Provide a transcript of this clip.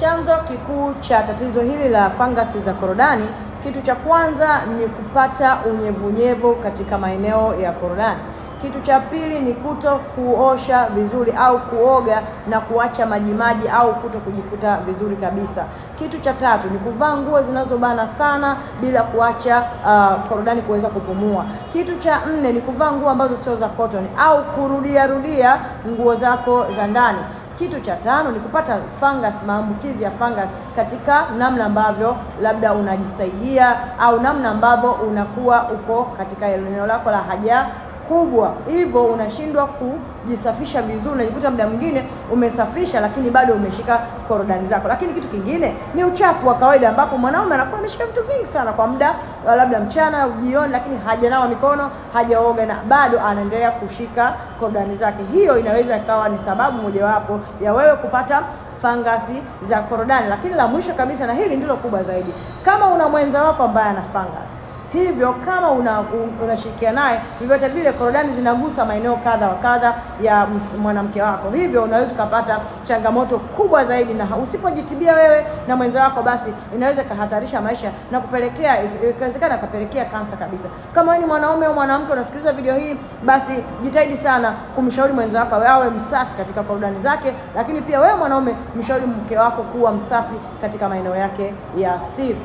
Chanzo kikuu cha tatizo hili la fangasi za korodani, kitu cha kwanza ni kupata unyevunyevu katika maeneo ya korodani. Kitu cha pili ni kuto kuosha vizuri au kuoga na kuacha majimaji au kuto kujifuta vizuri kabisa. Kitu cha tatu ni kuvaa nguo zinazobana sana bila kuacha korodani kuweza kupumua. Kitu cha nne ni kuvaa nguo ambazo sio za cotton au kurudia nguo zako za ndani. Kitu cha tano ni kupata fungus, maambukizi ya fungus katika namna ambavyo labda unajisaidia au namna ambavyo unakuwa uko katika eneo lako la haja kubwa, hivyo unashindwa kujisafisha vizuri, unajikuta muda mwingine umesafisha lakini bado umeshika korodani zako. Lakini kitu kingine ni uchafu wa kawaida, ambapo mwanaume anakuwa ameshika vitu vingi sana kwa muda labda mchana au jioni, lakini hajanawa mikono, hajaoga na bado anaendelea kushika korodani zake. Hiyo inaweza ikawa ni sababu mojawapo ya wewe kupata fangasi za korodani. Lakini la mwisho kabisa, na hili ndilo kubwa zaidi, kama una mwenza wako ambaye ana fangasi, hivyo kama unashirikiana naye, vyovyote vile korodani zinagusa maeneo kadha wa kadha ya mwanamke wako, hivyo unaweza kupata changamoto kubwa zaidi, na usipojitibia wewe na mwenza wako, basi inaweza kuhatarisha maisha na kupelekea, ikawezekana kupelekea kansa kabisa. Kama wewe ni mwanaume au mwanamke unasikiliza video hii, basi jitahidi sana kumshauri mwenza wako awe msafi katika korodani zake, lakini pia wewe mwanaume mshauri mke wako kuwa msafi katika maeneo yake ya siri.